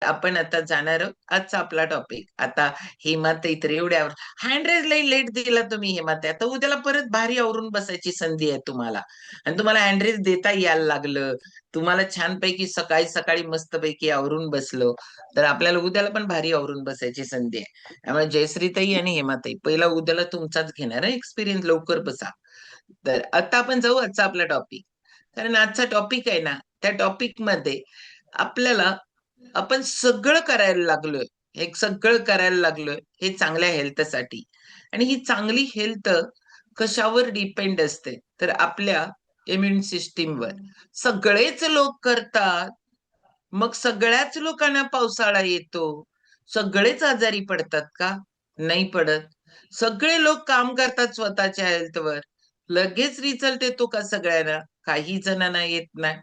आपण आता जाणार आहोत आजचा आपला टॉपिक. आता हेमाताई तर एवढ्यावर हँड रेज लई लेट दिला तुम्ही हेमाताई. आता उद्याला परत भारी आवरून बसायची संधी आहे तुम्हाला, आणि तुम्हाला हँड रेज देता यायला लागलं, तुम्हाला छानपैकी सकाळी सकाळी मस्तपैकी आवरून बसलो, तर आपल्याला उद्याला पण भारी आवरून बसायची संधी आहे. त्यामुळे जयश्रीताई आणि हेमाताई पहिला उद्याला तुमचाच घेणार आहे एक्सपिरियन्स, लवकर बसा. तर आता आपण जाऊ आजचा आपला टॉपिक. कारण आजचा टॉपिक आहे ना, त्या टॉपिक मध्ये आपल्याला आपण सगळं करायला लागलोय, हे सगळं करायला लागलोय हे चांगल्या हेल्थसाठी. आणि ही चांगली हेल्थ कशावर डिपेंड असते, तर आपल्या इम्युन सिस्टीमवर. सगळेच लोक करतात, मग सगळ्याच लोकांना पावसाळा येतो, सगळेच आजारी पडतात का? नाही पडत. सगळे लोक काम करतात स्वतःच्या हेल्थवर, लगेच रिझल्ट येतो का सगळ्यांना? काही जणांना येत नाही.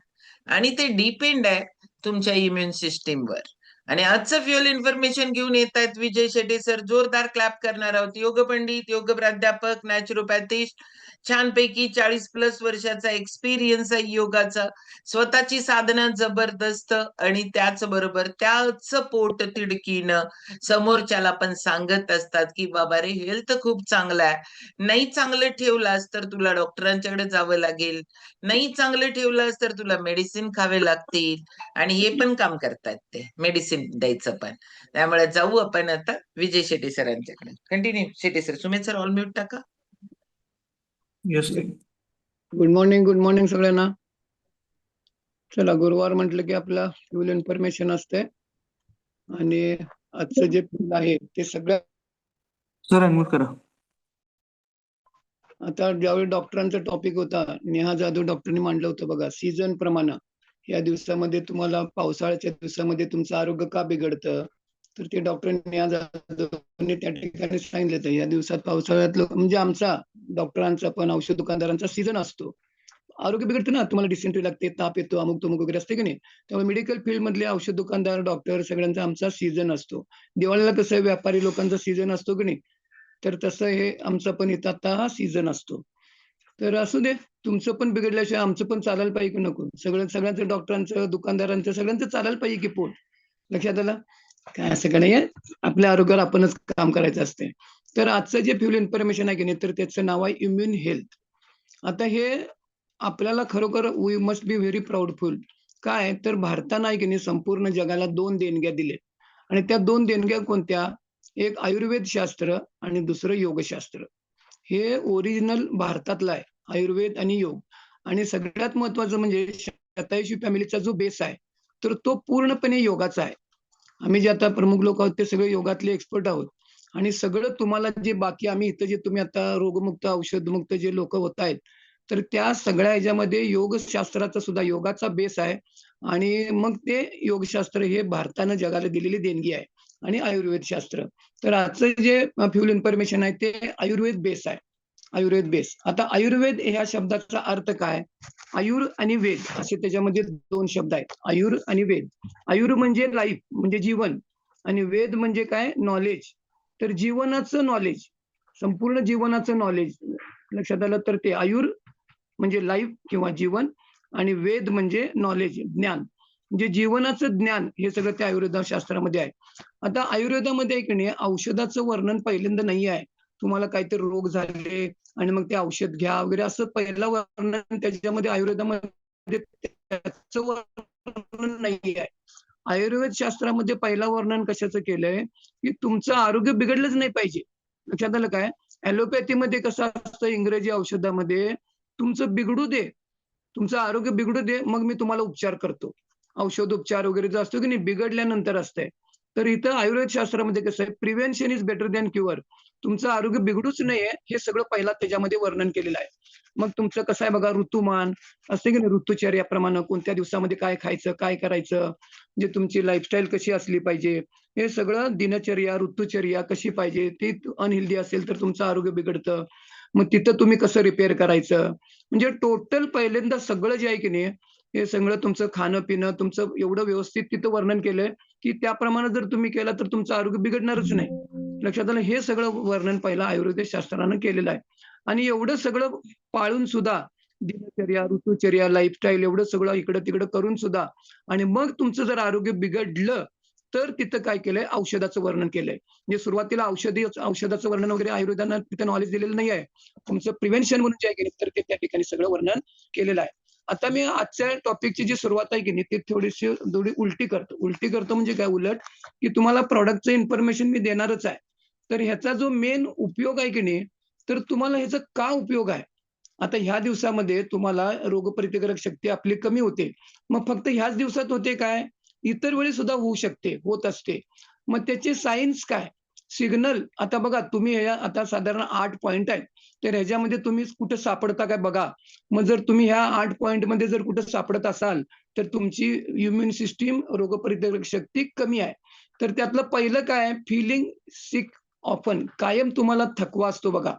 आणि ते डिपेंड आहे तुमच्या इम्युन सिस्टीमवर. आणि आजचं फ्युअल इन्फॉर्मेशन घेऊन येत आहेत विजय शेट्टी सर. जोरदार क्लॅप करणार आहोत. योग पंडित, योग प्राध्यापक, नॅचरोपॅथिस्ट, छानपैकी 40+ वर्षाचा एक्सपिरियन्स आहे योगाचा, स्वतःची साधना जबरदस्त, आणि त्याचबरोबर त्याच पोट तिडकीनं समोरच्याला पण सांगत असतात की बाबा रे, हेल्थ खूप चांगला आहे, नाही चांगलं ठेवलास तर तुला डॉक्टरांच्याकडे जावं लागेल, नाही चांगलं ठेवलास तर तुला मेडिसिन खावे लागतील. आणि हे पण काम करतात ते, मेडिसिन द्यायचं पण. त्यामुळे जाऊ आपण आता विजय शेट्टी सरांच्याकडे. Continue Shetty sir. Sumit sir all mute टाका. येस. गुड मॉर्निंग सगळ्यांना. चला, गुरुवार म्हटलं की आपला फ्युल इन्फॉर्मेशन असते, आणि आजचं जे फ्युल आहे ते सगळं सर अनम्यूट करा. आता ज्यावेळी डॉक्टरांचा टॉपिक होता, नेहा जाधव डॉक्टरनी मांडलं होतं बघा, सीझन प्रमाणे या दिवसामध्ये तुम्हाला, पावसाळ्याच्या दिवसामध्ये तुमचं आरोग्य का बिघडतं, तर ते डॉक्टर नेहा जाधवने त्या ठिकाणी सांगितलं होतं. या दिवसात पावसाळ्यात म्हणजे आमचा डॉक्टरांचा पण औषध दुकानदारांचा सीझन असतो, आरोग्य बिघडतं ना, तुम्हाला डिसेंट्री लागते, ताप येतो, अमुक तमुक वगैरे असते की नाही. त्यामुळे मेडिकल फील्ड मधले औषध दुकानदार, डॉक्टर, सगळ्यांचा आमचा सीझन असतो. दिवाळीला कसं व्यापारी लोकांचा सीझन असतो की नाही, तर तसं हे आमचा पण इथं आता हा सीझन असतो. तर असू दे, तुमचं पण बिघडल्याशिवाय आमचं पण चालायला पाहिजे की नको? सगळ्यांचं, डॉक्टरांचं, दुकानदारांचं, सगळ्यांचं चालायला पाहिजे की पोट. लक्षात आलं काय? असं का नाही, आपल्या आरोग्यावर आपणच काम करायचं असते. तर आजचं जे फ्युल इन्फॉर्मेशन आहे की नाही, तर त्याचं नाव आहे इम्युन हेल्थ. आता हे आपल्याला खरोखर वी मस्ट बी व्हेरी प्राऊडफुल. काय तर भारतानं आहे की नाही संपूर्ण जगाला 2 देणग्या दिल्या, आणि त्या 2 देणग्या कोणत्या? एक आयुर्वेद शास्त्र आणि दुसरं योगशास्त्र. हे ओरिजिनल भारतातलं आहे, आयुर्वेद आणि योग. आणि सगळ्यात महत्वाचं म्हणजे शतायुषी फॅमिलीचा जो बेस आहे, तर तो पूर्णपणे योगाचा आहे. आम्ही जे आता प्रमुख लोक आहोत ते सगळे योगातले एक्सपर्ट आहोत. आणि सगळं तुम्हाला जे बाकी आम्ही इथं जे तुम्ही आता रोगमुक्त, औषधमुक्त जे लोक होत आहेत, तर त्या सगळ्या ह्याच्यामध्ये योगशास्त्राचा सुद्धा, योगाचा बेस आहे. आणि मग ते योगशास्त्र हे भारतानं जगाला दिलेली देणगी आहे, आणि आयुर्वेद शास्त्र. तर आजचं जे फ्युल इन्फॉर्मेशन आहे ते आयुर्वेद बेस आहे, आयुर्वेद बेस. आता आयुर्वेद ह्या शब्दाचा अर्थ काय? आयुर आणि वेद असे त्याच्यामध्ये 2 शब्द आहेत, आयुर आणि वेद. आयुर म्हणजे लाईफ, म्हणजे जीवन, आणि वेद म्हणजे काय? नॉलेज. तर जीवनाचं नॉलेज, संपूर्ण जीवनाचं नॉलेज. लक्षात आलं? तर ते आयुर म्हणजे लाईफ किंवा जीवन, आणि वेद म्हणजे नॉलेज, ज्ञान, म्हणजे जीवनाचं ज्ञान. हे सगळं त्या आयुर्वेद शास्त्रामध्ये आहे. आता आयुर्वेदामध्ये की नाही औषधाचं वर्णन पहिल्यांदा नाही आहे. तुम्हाला काहीतरी रोग झाले आणि मग ते औषध घ्या वगैरे असं पहिलं वर्णन त्याच्यामध्ये आयुर्वेदामध्ये त्याचं वर्णन नाही आहे. आयुर्वेद शास्त्रामध्ये पहिला वर्णन कशाचं केलंय, की तुमचं आरोग्य बिघडलंच नाही पाहिजे. लक्षात आलं काय? ॲलोपॅथीमध्ये कसं असतं, इंग्रजी औषधामध्ये तुमचं बिघडू दे, तुमचं आरोग्य बिघडू दे, मग मी तुम्हाला उपचार करतो. औषधोपचार वगैरे जो असतो की नाही, बिघडल्यानंतर असतंय. तर इथं आयुर्वेद शास्त्रामध्ये कसं आहे, prevention is better than cure. तुमचं आरोग्य बिघडूच नये हे सगळं पहिला त्याच्यामध्ये वर्णन केलेलं आहे. मग तुमचं कसं आहे बघा, ऋतुमान असते की नाही, ऋतुचर्याप्रमाणे कोणत्या दिवसामध्ये काय खायचं, काय करायचं, म्हणजे तुमची लाईफस्टाईल कशी असली पाहिजे, हे सगळं दिनचर्या, ऋतुचर्या कशी पाहिजे. ती अनहेल्दी असेल तर तुमचं आरोग्य बिघडतं. मग तिथं तुम्ही कसं रिपेअर करायचं, म्हणजे टोटल पहिल्यांदा सगळं जे आहे की नाही, हे सगळं तुमचं खाणं-पिणं तुमचं एवढं व्यवस्थित तिथं वर्णन केलंय, की त्याप्रमाणे जर तुम्ही केलं तर तुमचं आरोग्य बिघडणारच नाही. लक्षात आलं? हे सगळं वर्णन पहिलं आयुर्वेद शास्त्रानं केलेलं आहे. आणि एवढं सगळं पाळून सुद्धा, दिनचर्या, ऋतुचर्या, लाईफस्टाईल एवढं सगळं इकडं-तिकडं करून सुद्धा, आणि मग तुमचं जर आरोग्य बिघडलं, तर तिथं काय केलंय, औषधाचं वर्णन केलंय. म्हणजे सुरुवातीला औषधाचं वर्णन वगैरे आयुर्वेदानं तिथं नॉलेज दिलेलं नाही आहे. तुमचं प्रिव्हेन्शन म्हणून जे आहे की नाही, तर ते त्या ठिकाणी सगळं वर्णन केलेलं आहे. आता मी आजच्या टॉपिकची जी सुरुवात आहे की नाही, ती थोडी उलटी करतो. उलटी करतो म्हणजे काय उलट, की तुम्हाला प्रॉडक्टचं इन्फॉर्मेशन मी देणारच आहे. तर ह्याचा जो मेन उपयोग आहे की नाही, तर तुम्हाला ह्याचा का उपयोग आहे? आता ह्या दिवसामध्ये तुम्हाला रोगप्रतिकारक शक्ती आपली कमी होते. मग फक्त ह्याच दिवसात होते काय? इतर वेळी सुद्धा होऊ शकते, होत असते. मग त्याचे सायन्स काय? सिग्नल आता बघा तुम्ही आता साधारण 8 पॉइंट आहेत. तर ह्याच्यामध्ये तुम्ही कुठे सापडता काय बघा. मग जर तुम्ही ह्या 8 पॉइंटमध्ये जर कुठे सापडत असाल, तर तुमची इम्युन सिस्टम रोगप्रतिकारक शक्ती कमी आहे. तर त्यातलं पहिलं काय फीलिंग सिक ऑफन कायम तुम्हाला थकवा असतो बघा.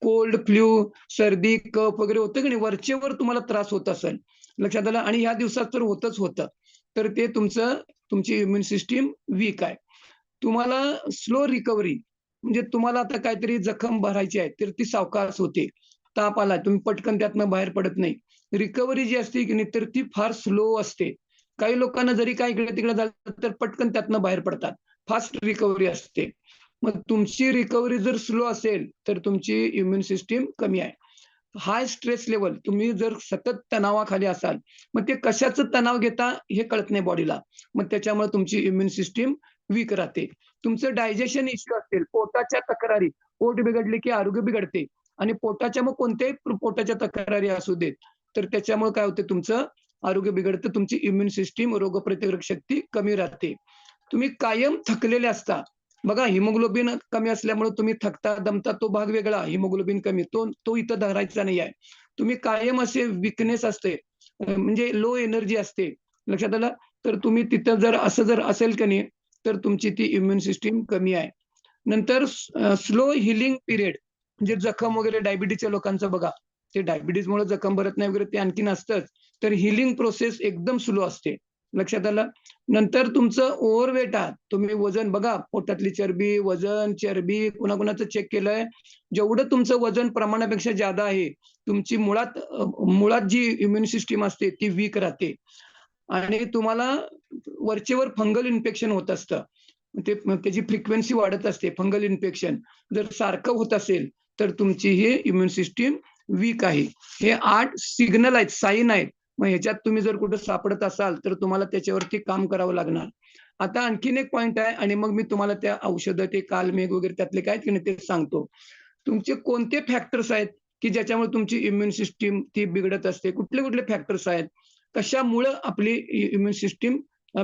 कोल्ड, फ्लू, सर्दी, कफ वगैरे होतं की नाही वरचेवर तुम्हाला त्रास होत असेल. लक्षात आलं आणि ह्या दिवसात तर होतच होतं. तर ते तुमची इम्युन सिस्टम वीक आहे. तुम्हाला स्लो रिकव्हरी म्हणजे तुम्हाला आता काहीतरी जखम भरायची आहे, तर ती सावकाश होते. ताप आला, तुम्ही पटकन त्यातनं बाहेर पडत नाही. रिकव्हरी जी असते की नाही, तर ती फार स्लो असते. काही लोकांना जरी काही इकडे-तिकडे झालं, तर पटकन त्यातनं बाहेर पडतात. फास्ट रिकव्हरी असते. मग तुमची रिकव्हरी जर स्लो असेल, तर तुमची इम्युन सिस्टम कमी आहे. हाय स्ट्रेस लेव्हल तुम्ही जर सतत तणावाखाली असाल, मग ते कशाचं तणाव घेता हे कळत नाही बॉडीला. मग त्याच्यामुळे तुमची इम्युन सिस्टम वीक राहते. तुमचं डायजेशन इश्यू असतील, पोटाच्या तक्रारी, पोट बिघडले की आरोग्य बिघडते आणि पोटाच्या मग कोणत्याही पोटाच्या तक्रारी असू देत, तर त्याच्यामुळे काय होते तुमचं आरोग्य बिघडतं. तुमची इम्युन सिस्टम रोगप्रतिकारक शक्ती कमी राहते. तुम्ही कायम थकलेले असता. बघा हिमोग्लोबिन कमी असल्यामुळे तुम्ही थकता, दमता तो भाग वेगळा. हिमोग्लोबिन कमी तो तो इथं धरायचा नाही आहे. तुम्ही कायम असे वीकनेस असते म्हणजे लो एनर्जी असते. लक्षात आलं? तर तुम्ही तिथं जर असेल की नाही, तर तुमची ती इम्युन सिस्टम कमी आहे. नंतर स्लो हीलिंग पिरियड म्हणजे जखम वगैरे डायबिटीजच्या लोकांचं बघा. ते डायबिटीजमुळे जखम भरत नाही वगैरे ते आणखीन असतंच. तर हीलिंग प्रोसेस एकदम स्लो असते. लक्षात आलं? नंतर तुमचं ओव्हरवेट आहात. तुम्ही वजन बघा, पोटातली चरबी, वजन, चरबी कुणाकुणाचं चेक केलंय. जेवढं तुमचं वजन प्रमाणापेक्षा जादा आहे, तुमची मुळात जी इम्युन सिस्टम असते ती वीक राहते आणि तुम्हाला वरचेवर फंगल इन्फेक्शन होत असतं. मग त्याची फ्रिक्वेन्सी वाढत असते फंगल इन्फेक्शन. जर सारखं होत असेल, तर तुमची ही इम्युन सिस्टम वीक आहे. हे 8 सिग्नल आहेत, साईन आहेत. मग ह्याच्यात तुम्ही जर कुठे सापडत असाल, तर तुम्हाला त्याच्यावरती काम करावं लागणार. आता आणखीन एक पॉइंट आहे आणि मग मी तुम्हाला त्या औषधं, ते कालमेघ वगैरे त्यातले काय आहेत की नाही ते सांगतो. तुमचे कोणते फॅक्टर्स आहेत, की ज्याच्यामुळे तुमची इम्युन सिस्टम ती बिघडत असते? कुठले-कुठले फॅक्टर्स आहेत? कशामुळं आपली इम्युन सिस्टम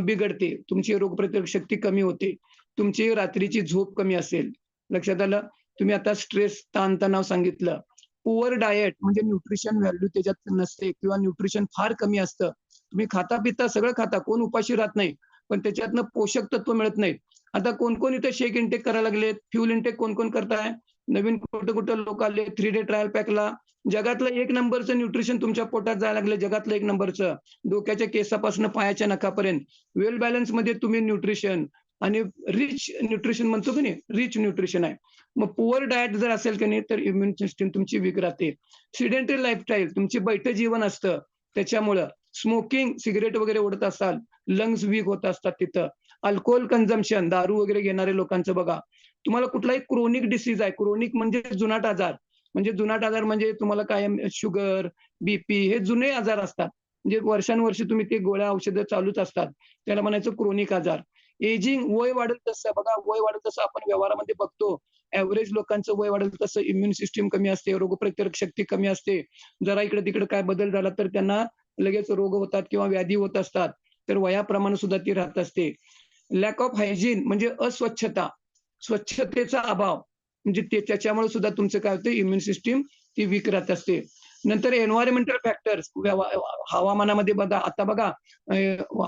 बिघडते? तुमची रोगप्रतिकारक शक्ती कमी होते. तुमची रात्रीची झोप कमी असेल. लक्षात आलं? तुम्ही आता स्ट्रेस, ताणतणाव सांगितलं. पुअर डायट म्हणजे न्यूट्रिशन व्हॅल्यू त्याच्यात नसते किंवा न्यूट्रिशन फार कमी असतं. तुम्ही खाता-पिता सगळं खाता, कोण उपाशी राहत नाही. पण त्याच्यातनं पोषक तत्व मिळत नाहीत. आता कोण-कोण इथं शेक इनटेक करायला लागलेत, फ्यूल इनटेक कोण-कोण करताय? नवीन कुठं-कुठं लोक आले 3 डे ट्रायल पॅकला. जगातलं 1 नंबरचं न्यूट्रिशन तुमच्या पोटात जायला लागलं, जगातलं 1 नंबरचं. डोक्याच्या केसापासून पायाच्या नखापर्यंत. वेल बॅलन्समध्ये तुम्ही न्यूट्रिशन आणि रिच न्यूट्रिशन म्हणतो की नाही, रिच न्यूट्रिशन आहे. मग पुअर डायट जर असेल की नाही, तर इम्युन सिस्टम तुमची वीक राहते. सिडेंटरी लाईफस्टाईल तुमची बैठं जीवन असतं, त्याच्यामुळं. स्मोकिंग, सिगारेट वगैरे ओढत असाल, लंग्स वीक होत असतात तिथं. अल्कोहोल कन्झम्पशन, दारू वगैरे घेणारे लोकांचं बघा. तुम्हाला कुठलाही क्रोनिक डिसीज आहे, क्रोनिक म्हणजे जुनाट आजार. म्हणजे जुनाट आजार म्हणजे तुम्हाला कायम शुगर, बीपी हे जुने आजार असतात. म्हणजे वर्षानुवर्षे तुम्ही ते गोळ्या, औषधं चालूच असतात. त्याला म्हणायचं क्रोनिक आजार. एजिंग वय वाढेल तसं बघा, वय वाढेल तसं आपण व्यवहारामध्ये बघतो. एव्हरेज लोकांचं वय वाढेल तसं इम्युन सिस्टम कमी असते, रोगप्रतिकारक शक्ती कमी असते. जरा इकडे-तिकडे काय बदल झाला तर त्यांना लगेच रोग होतात किंवा व्याधी होत असतात. तर वयाप्रमाणे सुद्धा ती राहत असते. लॅक ऑफ हायजीन म्हणजे अस्वच्छता, स्वच्छतेचा अभाव म्हणजे त्याच्यामुळे सुद्धा तुमचं काय होतं इम्युन सिस्टम ती वीक राहत असते. नंतर एन्व्हायर्नमेंटल फॅक्टर्स हवामानामध्ये बघा आता बघा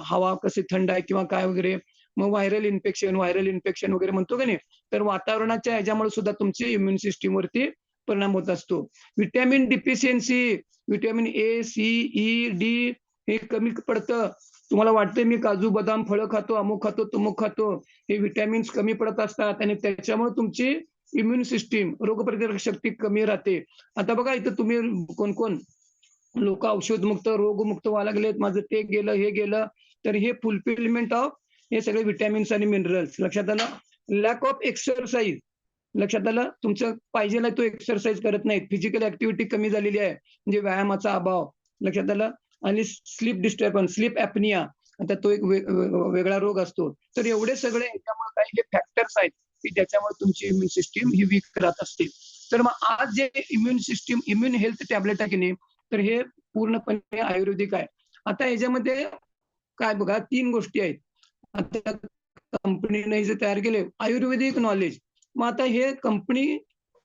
हवा कशी थंड आहे किंवा काय वगैरे मग व्हायरल इन्फेक्शन वगैरे म्हणतो की नाही, तर वातावरणाच्या ह्याच्यामुळे सुद्धा तुमची इम्युन सिस्टम वरती परिणाम होत असतो. Vitamin deficiency, vitamin A, C, E, D हे कमी पडतं. तुम्हाला वाटतंय मी काजू, बदाम, फळं खातो, अमुक खातो, तमुक खातो. हे व्हिटॅमिन्स कमी पडत असतात आणि त्याच्यामुळे तुमची इम्युन सिस्टम रोगप्रतिकारक शक्ती कमी राहते. आता बघा इथं तुम्ही कोण-कोण लोकं औषधमुक्त, रोगमुक्त व्हायला लागलेत. माझं ते गेलं, हे गेलं. तर हे फुलफिलमेंट ऑफ हे सगळे विटॅमिन्स आणि मिनरल्स. लक्षात आलं? Lack of exercise. लक्षात आलं? तुमचं पाहिजेला तो एक्सरसाइज करत नाहीत. फिजिकल ऍक्टिव्हिटी कमी झालेली आहे, म्हणजे व्यायामाचा अभाव. लक्षात आलं? आणि स्लीप डिस्टर्बन्स, स्लीप ऍपनिया, आता तो एक वेगळा रोग असतो. तर एवढे सगळे याच्यामुळे काही जे फॅक्टर्स आहेत की ज्याच्यामुळे तुमची इम्युन सिस्टीम ही वीक राहत असते. तर मग आज जे immune system, immune health tablet आहे की नाही, तर हे पूर्णपणे आयुर्वेदिक आहे. आता याच्यामध्ये काय बघा, 3 गोष्टी आहेत. आता कंपनीने जे तयार केले आयुर्वेदिक नॉलेज. मग आता हे कंपनी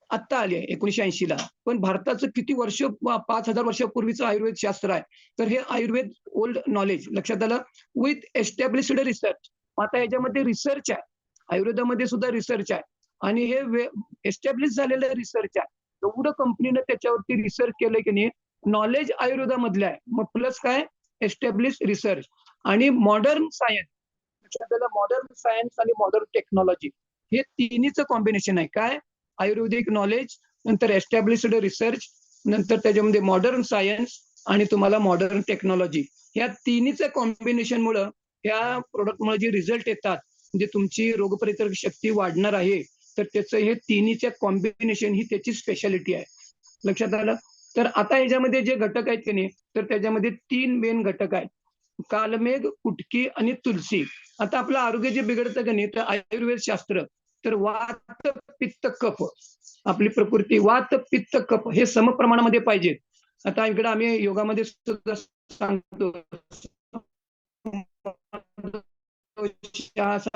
आत्ता आली आहे 1980 ला. पण भारताचं किती वर्ष 5,000 वर्षापूर्वीचं आयुर्वेद शास्त्र आहे. तर हे आयुर्वेद ओल्ड नॉलेज. लक्षात आलं? With established research. आता याच्यामध्ये रिसर्च आहे. आयुर्वेदामध्ये सुद्धा रिसर्च आहे. आणि हे एस्टॅब्लिश झालेलं रिसर्च आहे. एवढं कंपनीनं त्याच्यावरती रिसर्च केलंय की नाही, नॉलेज आयुर्वेदामधलं आहे. मग प्लस काय, एस्टॅब्लिश रिसर्च आणि मॉडर्न सायन्स. लक्षात आलं? मॉडर्न सायन्स आणि मॉडर्न टेक्नॉलॉजी हे तिन्हीचं कॉम्बिनेशन आहे. काय, आयुर्वेदिक नॉलेज, नंतर एस्टॅब्लिश्ड रिसर्च, नंतर त्याच्यामध्ये मॉडर्न सायन्स आणि तुम्हाला मॉडर्न टेक्नॉलॉजी. ह्या तिन्हीचं कॉम्बिनेशनमुळे ह्या प्रोडक्टमुळे जे रिझल्ट येतात, म्हणजे तुमची रोगप्रतिकारक शक्ती वाढणार आहे, तर त्याचं हे तिन्हीच्या कॉम्बिनेशन ही त्याची स्पेशालिटी आहे. लक्षात आलं? तर आता याच्यामध्ये जे घटक आहेत की नाही, तर त्याच्यामध्ये 3 मेन घटक आहेत. कालमेघ, कुटकी आणि तुलसी. आता आपलं आरोग्य जे बिघडतं की नाही, तर आयुर्वेद शास्त्र, तर वात, पित्त, कफ, आपली प्रकृती वात, पित्त, कफ हे समप्रमाणामध्ये पाहिजे. आता इकडे आम्ही योगामध्ये सुद्धा सांगतो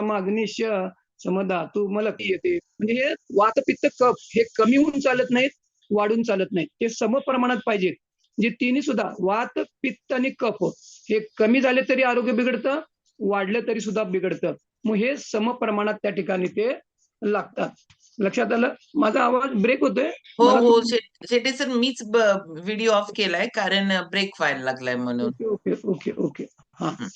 अग्निश समधातू मलकी येते. म्हणजे हे वात, पित्त, कफ हे कमी होऊन चालत नाहीत, वाढून चालत नाहीत. ते समप्रमाणात पाहिजेत. म्हणजे तिन्ही सुद्धा वात, पित्त आणि कफ हे कमी झाले तरी आरोग्य बिघडतं, वाढलं तरी सुद्धा बिघडतं. मग हे समप्रमाणात त्या ठिकाणी ते लागतात. लक्षात आलं? माझा आवाज ब्रेक होतोय? हो मला हो शेटे सर, मीच व्हिडिओ ऑफ केलाय कारण ब्रेक व्हायला लागलाय म्हणून. Okay okay okay okay. हा हं.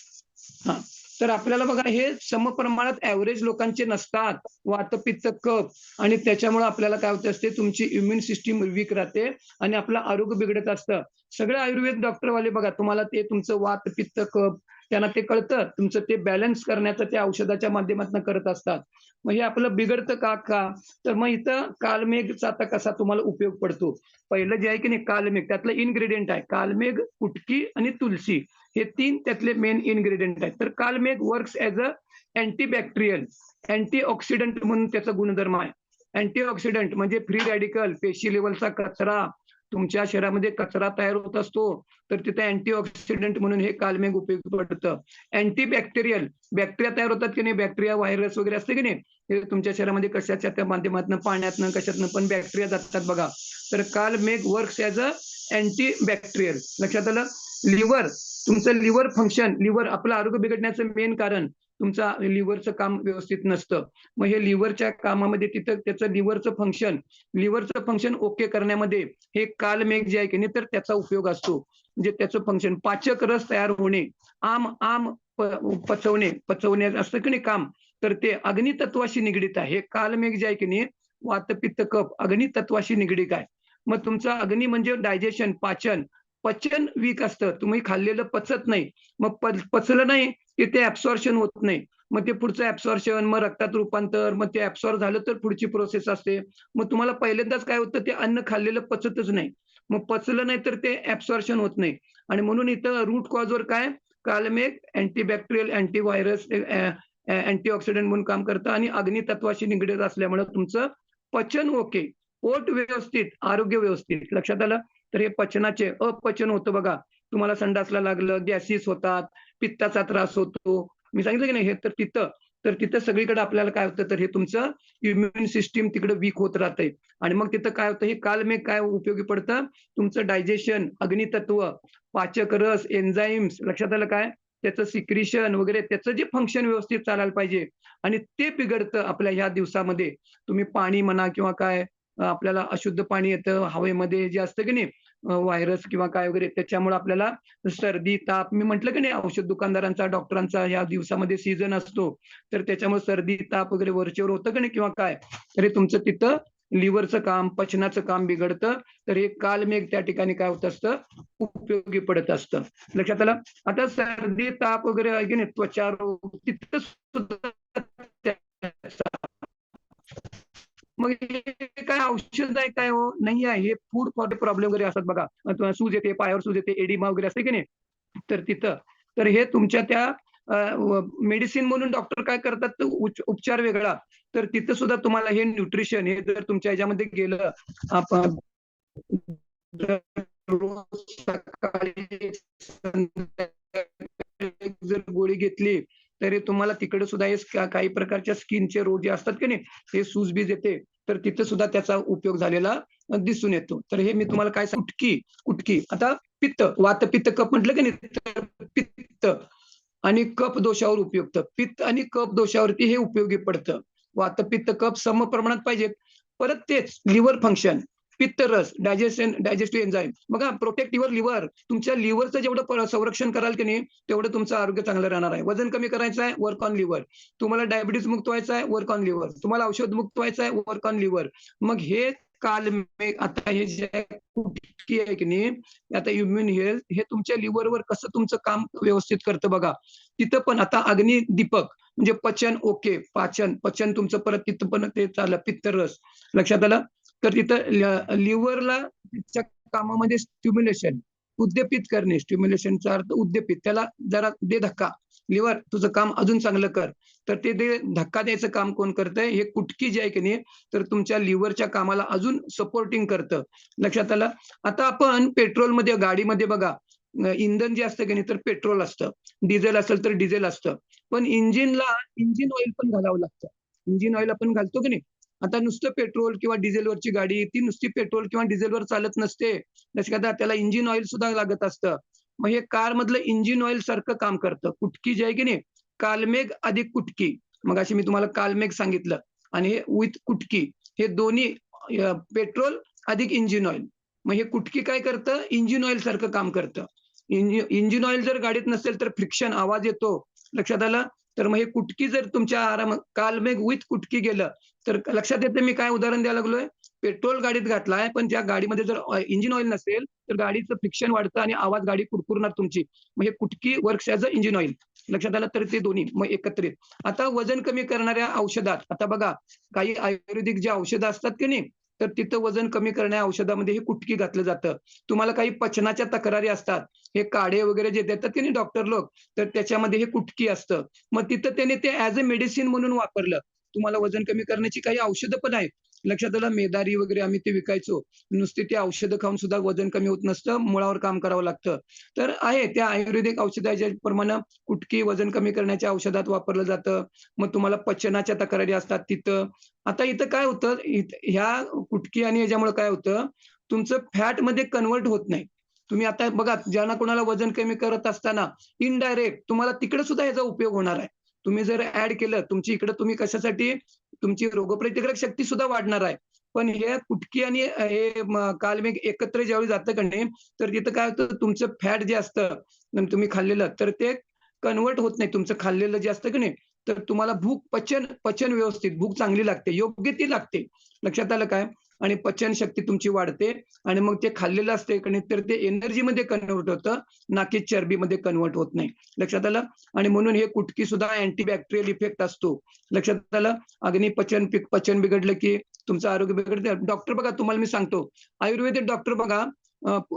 हा. तर आपल्याला बघा, हे समप्रमाणात ऍव्हरेज लोकांचे नसतात, वात, पित्त, कफ, आणि त्याच्यामुळे आपल्याला काय होत असते, तुमची इम्युन सिस्टीम वीक राहते आणि आपलं आरोग्य बिघडत असतं. सगळे आयुर्वेद डॉक्टरवाले बघा, तुम्हाला ते तुमचं वात, पित्त, कफ त्यांना ते कळतं, तुमचं ते बॅलन्स करण्याचं ते औषधाच्या माध्यमातून करत असतात. मग हे आपलं बिघडतं का? तर मग इथं कालमेघचा आता कसा तुम्हाला उपयोग पडतो. पहिलं जे आहे की नाही कालमेघ, त्यातलं इन्ग्रेडियंट आहे कालमेघ, कुटकी आणि तुलसी. हे 3 त्यातले मेन इन्ग्रेडियंट आहेत. तर कालमेघ works as a antibacterial, antioxidant म्हणून त्याचा गुणधर्म आहे. अँटीऑक्सिडंट म्हणजे फ्री रॅडिकल, पेशी लेवलचा कचरा, तुमच्या शरीरामध्ये कचरा तयार होत असतो, तर तिथे अँटीऑक्सिडंट म्हणून हे कालमेघ उपयोगी पडतं. अँटीबॅक्टेरियल, बॅक्टेरिया तयार होतात की नाही, बॅक्टेरिया, व्हायरस वगैरे असते की नाही, हे तुमच्या शरीरामध्ये कशाच्या त्या माध्यमातून, पाण्यातनं, कशातनं पण बॅक्टेरिया जातात बघा. तर कालमेघ वर्क्स ॲज अ अँटीबॅक्टेरियल. लक्षात आलं? लिव्हर, तुमचं लिव्हर फंक्शन, लिव्हर आपलं आरोग्य बिघडण्याचं मेन कारण तुमचा लिव्हरचं काम व्यवस्थित नसतं. मग हे लिव्हरच्या कामामध्ये तिथं त्याचं लिव्हरचं फंक्शन ओके करण्यामध्ये हे कालमेघ जे आहे की नाही, तर त्याचा उपयोग असतो. म्हणजे त्याचं फंक्शन, पाचक रस तयार होणे, पचवणे असतं की नाही काम, तर ते अग्नितत्वाशी निगडीत आहे. हे कालमेघ जे आहे की नाही, वात, पित्त, कफ अग्नितत्वाशी निगडीत आहे. मग तुमचा अग्नी म्हणजे डायजेशन, पचन वीक असतं, तुम्ही खाल्लेलं पचत नाही. मग पचलं नाही की ते ऍब्सॉर्प्शन होत नाही. मग ते पुढचं ऍब्सॉर्प्शन, मग रक्तात रूपांतर, मग ते ऍब्सॉर्ब झालं तर पुढची प्रोसेस असते. मग तुम्हाला पहिल्यांदाच काय होतं, ते अन्न खाल्लेलं पचतच नाही. मग पचलं नाही तर ते ऍब्सॉर्प्शन होत नाही. आणि म्हणून इथं रूट कॉजवर काय, कालमेघ अँटीबॅक्टेरियल, अँटीव्हायरस, अँटीऑक्सिडंट म्हणून काम करतं आणि अग्नितत्वाशी निगडीत असल्यामुळे तुमचं पचन ओके, पोट व्यवस्थित, आरोग्य व्यवस्थित. लक्षात आलं? तर हे पचनाचे अपचन होतं बघा, तुम्हाला संडासला लागलं, गॅसेस होतात, पित्ताचा त्रास होतो, मी सांगितलं की नाही, हे तर तिथं सगळीकडे आपल्याला काय होतं, तर हे तुमचं इम्युन सिस्टीम तिकडे वीक होत राहतंय. आणि मग तिथं काय होतं, हे कालमेघ काय उपयोगी पडतं, तुमचं डायजेशन, अग्नितत्व, पाचक रस, एन्झाईम्स, लक्षात आलं काय, त्याचं सिक्रिशन वगैरे, त्याचं जे फंक्शन व्यवस्थित चालायला पाहिजे, आणि ते बिघडतं आपल्या ह्या दिवसामध्ये. तुम्ही पाणी म्हणा किंवा काय, आपल्याला अशुद्ध पाणी येतं हवेमध्ये, जे असतं की नाही व्हायरस किंवा काय वगैरे, त्याच्यामुळे आपल्याला सर्दी, ताप, मी म्हटलं की नाही औषध दुकानदारांचा, डॉक्टरांचा या दिवसामध्ये सीझन असतो, तर त्याच्यामुळे सर्दी, ताप वगैरे वरचेवर होतं की नाही किंवा काय, तरी तुमचं तिथं लिव्हरचं काम, पचनाचं काम बिघडतं. तर हे कालमेघ त्या ठिकाणी काय होत असतं, उपयोगी पडत असतं. लक्षात आलं? आता सर्दी, ताप वगैरे आहे की नाही, त्वचारोग, तिथं सुद्धा मग हे काय औषध आहे काय हो? नाही आहे. हे फूड फॉर प्रॉब्लेम वगैरे असतात बघा. सूज येते, पायावर सूज येते, एडिमा वगैरे असते की नाही, तर तिथं तर हे तुमच्या त्या मेडिसिन म्हणून डॉक्टर काय करतात, तर उपचार वेगळा. तर तिथं सुद्धा तुम्हाला हे न्यूट्रिशन हे जर तुमच्या ह्याच्यामध्ये गेलं, आपण दररोज सकाळी संध्याकाळी जर गोळी घेतली, तरी तुम्हाला तिकडे सुद्धा हे काही प्रकारच्या स्किनचे रोग जे असतात की नाही, हे सूजबीज येते, तर तिथे सुद्धा त्याचा उपयोग झालेला दिसून येतो. तर हे मी तुम्हाला काय कुटकी कुटकी आता पित्त, वातपित्त कफ म्हटलं की नाही, तर पित्त आणि कफ दोषावर उपयुक्त. पित्त आणि कफ दोषावरती हे उपयोगी पडतं. वातपित्त कफ समप्रमाणात पाहिजेत. परत तेच लिव्हर फंक्शन, पित्त रस, डायजेस्टिव्ह एन्झाईम. बघा, प्रोटेक्ट युअर लिव्हर. तुमच्या लिव्हरचं जेवढं संरक्षण कराल की नाही, तेवढं तुमचं आरोग्य चांगलं राहणार आहे. वजन कमी करायचं आहे, वर्क ऑन लिव्हर. तुम्हाला डायबिटीज मुक्त व्हायचं आहे, वर्क ऑन लिव्हर. तुम्हाला औषध मुक्त व्हायचं आहे, वर्क ऑन लिव्हर. मग हे कालमेघ, आता हे जे कुटकी आहे की नाही, आता इम्युन हेल्थ हे तुमच्या लिव्हरवर कसं तुमचं काम व्यवस्थित करतं बघा. तिथं पण आता अग्नी दीपक म्हणजे पचन, ओके, पचन तुमचं परत तिथं पण ते चाललं, पित्तरस लक्षात आलं. तर तिथं लिव्हरला त्याच्या कामामध्ये स्टिम्युलेशन, उद्दीपित करणे, स्टिम्युलेशनचा अर्थ उद्दीपित, त्याला जरा दे धक्का, लिव्हर तुझं काम अजून चांगलं कर. तर ते धक्का द्यायचं काम कोण करतंय, हे कुटकी जे आहे की नाही, तर तुमच्या लिव्हरच्या कामाला अजून सपोर्टिंग करतं. लक्षात आलं. आता आपण पेट्रोलमध्ये, गाडीमध्ये बघा, इंधन जे असतं की नाही, तर पेट्रोल असतं, डिझेल असेल तर डिझेल असतं, पण इंजिनला इंजिन ऑइल पण घालावं लागतं. इंजिन ऑइल आपण घालतो की नाही. आता नुसतं पेट्रोल किंवा डिझेलवरची गाडी, ती नुसती पेट्रोल किंवा डिझेलवर चालत नसते. लक्षात, त्याला इंजिन ऑइल सुद्धा लागत असतं. मग हे कार मधलं इंजिन ऑइल सारखं काम करतं. कुटकी जे आहे की नाही, कालमेघ अधिक कुटकी, मग अशी मी तुम्हाला कालमेघ सांगितलं, आणि हे विथ कुटकी, हे दोन्ही पेट्रोल अधिक इंजिन ऑइल. मग हे कुटकी काय करतं, इंजिन ऑइल सारखं काम करतं. इंजिन ऑइल जर गाडीत नसेल तर फ्रिक्शन, आवाज येतो. लक्षात आलं. तर मग हे कुटकी जर तुमच्या आरामात, कालमेघ विथ कुटकी गेलं, तर लक्षात येते मी काय उदाहरण द्यायला लागलोय. पेट्रोल गाडीत घातलाय, पण त्या गाडीमध्ये जर इंजिन ऑइल नसेल, तर गाडीचं फ्रिक्शन वाढतं आणि आवाज गाडी कुरकुरणार तुमची. मग हे कुटकी वर्क्स ॲज अ इंजिन ऑइल. लक्षात आलं. तर ते दोन्ही मग एकत्रित. आता वजन कमी करणाऱ्या औषधात, आता बघा, काही आयुर्वेदिक जे औषधं असतात की नाही, तर तिथं वजन कमी करणाऱ्या औषधामध्ये हे कुटकी घातलं जातं. तुम्हाला काही पचनाच्या तक्रारी असतात, हे काढे वगैरे जे देतात की नाही डॉक्टर लोक, तर त्याच्यामध्ये हे कुटकी असतं. मग तिथं त्याने ते ॲज अ मेडिसिन म्हणून वापरलं. तुम्हाला वजन कमी करण्याची काही औषधं पण आहेत. लक्षात आलं. मेदारी वगैरे आम्ही ते विकायचो. नुसती ती औषधं खाऊन सुद्धा वजन कमी होत नसतं, मुळावर काम करावं लागतं. तर आहे त्या आयुर्वेदिक औषधाच्या प्रमाणे कुटकी वजन कमी करण्याच्या औषधात वापरलं जातं. मग तुम्हाला पचनाच्या तक्रारी असतात तिथं. आता इथं काय होतं, ह्या कुटकी आणि ह्याच्यामुळे काय होतं, तुमचं फॅटमध्ये कन्व्हर्ट होत नाही. तुम्ही आता बघा, ज्यांना कोणाला वजन कमी करत असताना इनडायरेक्ट तुम्हाला तिकडे सुद्धा याचा उपयोग होणार आहे. तुम्ही जर ऍड केलं, तुमची इकडे तुम्ही कशासाठी, तुमची रोगप्रतिकारक शक्ती सुद्धा वाढणार आहे. पण हे कुटकी आणि हे कालमेघ एकत्र ज्यावेळी जातं का नाही, तर तिथं काय होतं, तुमचं फॅट जे असतं तुम्ही खाल्लेलं, तर ते कन्व्हर्ट होत नाही. तुमचं खाल्लेलं जे असतं की नाही, तर तुम्हाला पचन पचन व्यवस्थित, भूक चांगली लागते, योग्य ती लागते. लक्षात आलं काय? आणि पचनशक्ती तुमची वाढते, आणि मग ते खाल्लेलं असते की नाही, तर ते एनर्जीमध्ये कन्व्हर्ट होतं, ना की चरबीमध्ये कन्व्हर्ट होत नाही. लक्षात आलं. आणि म्हणून हे कुटकी सुद्धा अँटीबॅक्टेरियल इफेक्ट असतो. लक्षात आलं. पचन बिघडलं की तुमचं आरोग्य बिघडतं. डॉक्टर बघा, तुम्हाला मी सांगतो, आयुर्वेदिक डॉक्टर बघा,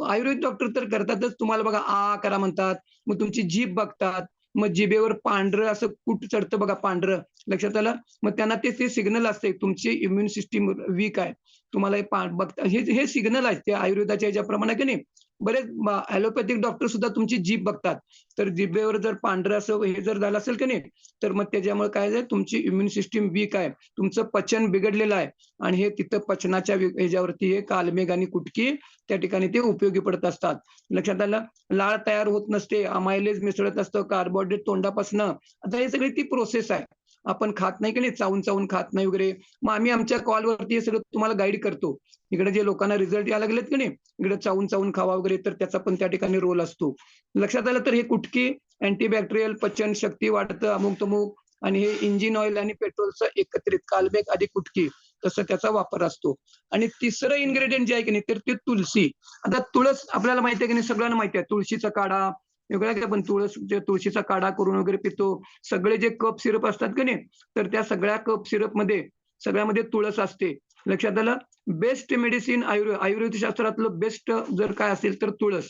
आयुर्वेदिक डॉक्टर तर करतातच, तुम्हाला बघा करा म्हणतात. मग तुमची जीभ बघतात. मग जिभेवर पांढरं असं कूट चढतं बघा, पांढरं. लक्षात आलं. मग त्यांना ते सिग्नल असते, तुमची इम्युन सिस्टीम वीक आहे. तुम्हाला हे बघता, हे सिग्नल आहे ते आयुर्वेदाच्या ह्याच्याप्रमाणे की नाही. बरेच ॲलोपॅथिक डॉक्टर सुद्धा तुमची जीभ बघतात. तर जिभेवर जर पांढरं असं हे जर झालं असेल की नाही, तर मग त्याच्यामुळे काय आहे, तुमची इम्युन सिस्टीम वीक आहे, तुमचं पचन बिघडलेलं आहे. आणि हे तिथं पचनाच्या ह्याच्यावरती हे कालमेघ आणि कुटकी त्या ठिकाणी ते उपयोगी पडत असतात. लक्षात आलं. लाळ तयार होत नसते, अमायलेज मिसळत असतं, कार्बोहायड्रेट तोंडापासनं. आता हे सगळी ती प्रोसेस आहे. आपण खात नाही की नाही, चावून खात नाही वगैरे. मग आम्ही आमच्या कॉलवरती हे सगळं तुम्हाला गाईड करतो. इकडे जे लोकांना रिझल्ट यायला लागलेत की नाही, इकडे चावून खावा वगैरे, तर त्याचा पण त्या ठिकाणी रोल असतो. लक्षात आलं. तर हे कुटकी अँटीबॅक्टेरियल, पचन शक्ती वाढतं, अमुक-तमुक. आणि हे इंजिन ऑइल आणि पेट्रोलचं एकत्रित कालमेघ अधिक कुटकी. तसं त्याचा वापर असतो. आणि तिसरं इन्ग्रेडियंट जे आहे की नाही तर ते तुळशी. आता तुळस आपल्याला माहिती आहे की नाही, सगळ्यांना माहिती आहे. तुळशीचा काढा वेगळा की आपण तुळशीचा काढा करून वगैरे पितो. सगळे जे कप सिरप असतात की नाही, तर त्या सगळ्या कप सिरपमध्ये सगळ्यामध्ये तुळस असते. लक्षात आलं? बेस्ट मेडिसिन आयुर्वेद शास्त्रातलं बेस्ट जर काय असेल तर तुळस.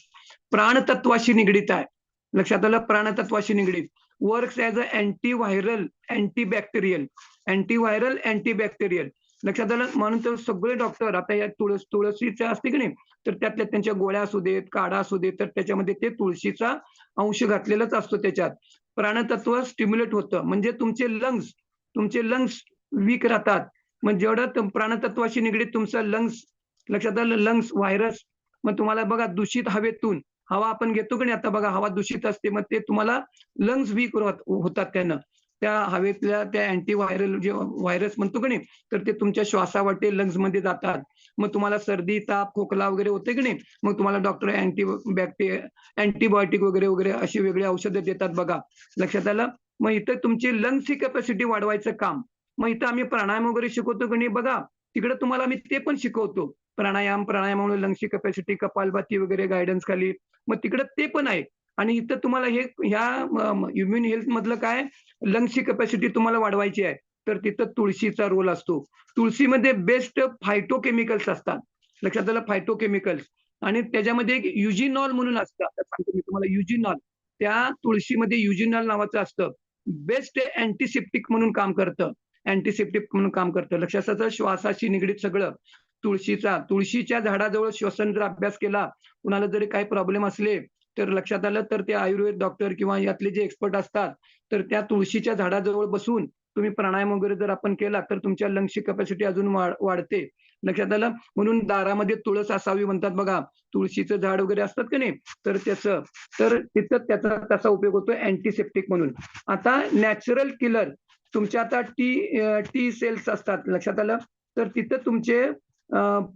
प्राणतत्वाशी निगडीत आहे. लक्षात आलं? प्राणतत्वाशी निगडीत. वर्क्स ॲज अ अँटीव्हायरल, अँटीबॅक्टेरियल. लक्षात आलं? म्हणून तर सगळे डॉक्टर आता या तुळशीच्या असते की नाही, तर त्यातल्या त्यांच्या गोळ्या असू देत, काढा असू देत, तर त्याच्यामध्ये ते तुळशीचा अंश घातलेलाच असतो त्याच्यात. प्राणतत्व स्टिम्युलेट होतं. म्हणजे तुमचे लंग्स वीक राहतात. मग जेवढं प्राणतत्वाशी निगडीत तुमचं लंग्स, लक्षात आलं? Lungs virus. मग तुम्हाला बघा दूषित हवेतून हवा आपण घेतो की नाही, आता बघा हवा दूषित असते, मग ते तुम्हाला लंग्स वीक होतात त्यानं. त्या हवेतल्या त्या अँटीव्हायरल जे व्हायरस म्हणतो की नाही, तर ते तुमच्या श्वासावाटे लंग्समध्ये जातात. मग तुम्हाला सर्दी, ताप, खोकला वगैरे होते की नाही, मग तुम्हाला डॉक्टर अँटीबायोटिक वगैरे वगैरे अशी वेगळी औषधं देतात बघा. लक्षात आलं? मग इथं तुमची लंग्सची कॅपॅसिटी वाढवायचं काम. मग इथं आम्ही प्राणायाम वगैरे शिकवतो की नाही बघा, तिकडे तुम्हाला आम्ही ते पण शिकवतो. प्राणायामामुळे लंग्सची कॅपॅसिटी, कपालभाती वगैरे गाईडन्स खाली. मग तिकडे ते पण आहे. आणि इथं तुम्हाला हे ह्या इम्युन हेल्थ मधलं काय, लंग्सची कॅपॅसिटी तुम्हाला वाढवायची आहे, तर तिथं तुळशीचा रोल असतो. तुळशीमध्ये बेस्ट फायटोकेमिकल्स असतात. लक्षात आलं? फायटोकेमिकल्स. आणि त्याच्यामध्ये एक युजिनॉल म्हणून असतं. आता सांगतो मी तुम्हाला युजिनॉल. त्या तुळशीमध्ये युजिनॉल नावाचं असतं. बेस्ट अँटीसेप्टिक म्हणून काम करतं. लक्षात असतं? श्वासाशी निगडीत सगळं. तुळशीच्या झाडाजवळ श्वसन जर अभ्यास केला, कुणाला जरी काही प्रॉब्लेम असले, तर लक्षात आलं तर ते आयुर्वेद डॉक्टर किंवा यातले जे एक्सपर्ट असतात, तर त्या तुळशीच्या झाडाजवळ बसून तुम्ही प्राणायाम वगैरे जर आपण केला, तर तुमच्या लंग्सची कॅपॅसिटी अजून वाढते. लक्षात आलं? म्हणून दारामध्ये तुळस असावी म्हणतात बघा. तुळशीचं झाड वगैरे असतात की नाही, तर तिथं त्याचा तसा उपयोग होतो अँटीसेप्टिक म्हणून. आता नॅचरल किलर तुमच्या आता टी सेल्स असतात. लक्षात आलं? तर तिथं तुमचे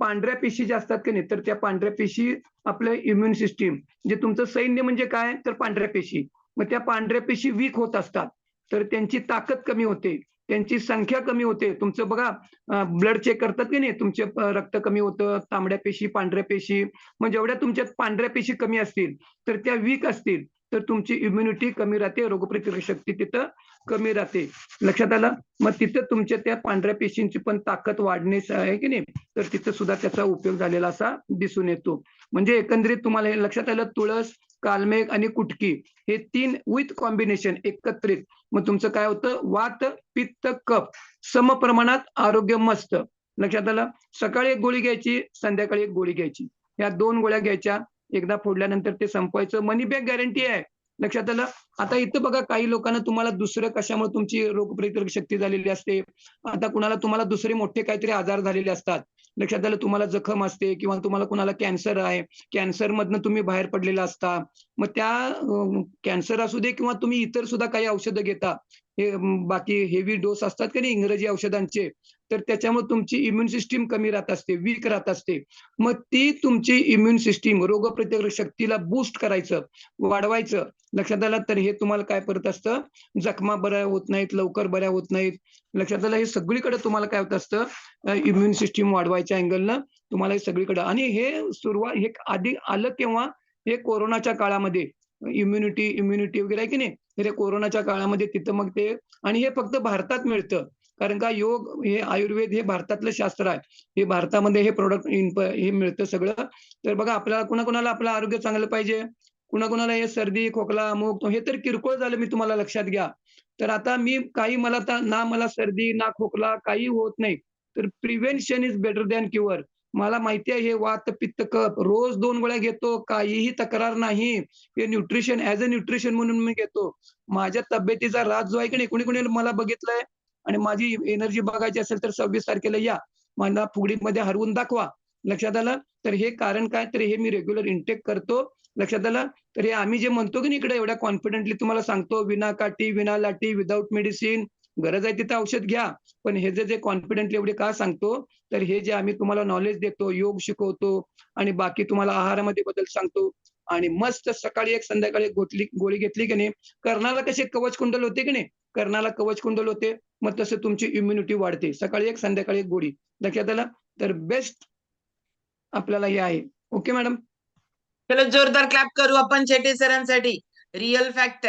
पांढऱ्या पेशी ज्या असतात की नाही, तर त्या पांढऱ्या पेशी आपलं इम्युन सिस्टीम, जे तुमचं सैन्य म्हणजे काय, तर पांढऱ्या पेशी. मग त्या पांढऱ्या पेशी वीक होत असतात, तर त्यांची ताकद कमी होते, त्यांची संख्या कमी होते. तुमचं बघा ब्लड चेक करतात की नाही, तुमचे रक्त कमी होतं, तांबड्या पेशी, पांढऱ्या पेशी. मग जेवढ्या तुमच्यात पांढऱ्या पेशी कमी असतील, तर त्या वीक असतील, तर तुमची इम्युनिटी कमी राहते, रोगप्रतिकारक शक्ती तिथं कमी राहते. लक्षात आलं? मग तिथं तुमच्या त्या पांढऱ्या पेशींची पण ताकद वाढण्यास आहे की नाही, तर तिथं सुद्धा त्याचा उपयोग झालेला असा दिसून येतो. म्हणजे एकंदरीत तुम्हाला हे लक्षात आलं, तुळस, कालमेघ आणि कुटकी हे 3 विथ कॉम्बिनेशन एकत्रित. मग तुमचं काय होतं, वात, पित्त, कफ समप्रमाणात आरोग्य मस्त. लक्षात आलं? सकाळी एक गोळी घ्यायची, संध्याकाळी एक गोळी घ्यायची. या 2 गोळ्या घ्यायच्या. एकदा फोडल्यानंतर ते संपवायचं. मनी बॅक गॅरंटी आहे. लक्षात आलं? आता इथं बघा काही लोकांना तुम्हाला दुसरं कशामुळे तुमची रोगप्रतिकारक शक्ती झालेली असते. आता तुम्हाला दुसरे मोठे काहीतरी आजार झालेले असतात. लक्षात आलं? तुम्हाला जखम असते किंवा तुम्हाला कुणाला कॅन्सर आहे. कॅन्सरमधनं तुम्ही बाहेर पडलेला असता. मग त्या कॅन्सर असू दे किंवा तुम्ही इतर सुद्धा काही औषधं घेता. हे बाकी हेवी डोस असतात की नाही इंग्रजी औषधांचे, तर त्याच्यामुळे तुमची इम्युन सिस्टीम कमी राहत असते, वीक राहत असते. मग ती तुमची इम्युन सिस्टीम रोगप्रतिकारक शक्तीला बूस्ट करायचं, वाढवायचं. लक्षात आलं? तर हे तुम्हाला काय करत असतं, जखमा बऱ्या होत नाहीत, लवकर बऱ्या होत नाहीत. लक्षात आलं? हे सगळीकडे तुम्हाला काय होत असतं, इम्युन सिस्टीम वाढवायच्या अँगलनं तुम्हाला हे सगळीकडे. आणि हे आधी आलं केव्हा, हे कोरोनाच्या काळामध्ये इम्युनिटी वगैरे आहे की नाही, तर हे कोरोनाच्या काळामध्ये तिथं मग ते. आणि हे फक्त भारतात मिळतं. कारण का योग हे आयुर्वेद हे भारतातलं शास्त्र आहे. हे भारतामध्ये हे प्रॉडक्ट हे मिळतं सगळं. तर बघा आपल्याला कुणाकुणाला आपलं आरोग्य चांगलं पाहिजे, कुणाकुणाला हे सर्दी, खोकला, अमुक हे तर किरकोळ झालं, मी तुम्हाला लक्षात घ्या. तर आता मला सर्दी ना खोकला काही होत नाही. तर prevention is better than cure. मला माहिती आहे हे वात, पित्त, कफ रोज 2 गोळ्या घेतो, काहीही तक्रार नाही. हे न्यूट्रिशन ॲज अ न्यूट्रिशन म्हणून मी घेतो. माझ्या तब्येतीचा राज जो आहे की नाही, कोणी मला बघितलंय आणि माझी एनर्जी बघायची असेल तर 26 तारखेला या. मला फुगडीमध्ये हरवून दाखवा. लक्षात आलं? तर हे कारण काय, तर हे मी रेग्युलर इंटेक करतो. लक्षात आलं? तर हे आम्ही जे म्हणतो की नाही इकडे एवढ्या कॉन्फिडेंटली तुम्हाला सांगतो, विना काठी, विना लाठी, विदाऊट मेडिसिन, गरज आहे तिथं औषध घ्या. पण हे जे कॉन्फिडेंटली एवढे का सांगतो, तर हे जे आम्ही तुम्हाला नॉलेज देतो, योग शिकवतो आणि बाकी तुम्हाला आहारामध्ये बदल सांगतो. आणि मस्त सकाळी एक संध्याकाळी एक गोळी घेतली की नाही, कर्णाला कसे कवच कुंडल होते की नाही, कर्णाला कवच कुंडल होते, मग तसं तुमची इम्युनिटी वाढते. सकाळी एक, संध्याकाळी एक गोळी. लक्षात आलं? तर बेस्ट आपल्याला हे आहे. Okay madam? चलो जोरदार क्लॅप करू आपण शेटे सरांसाठी. रिअल फॅक्ट आहे.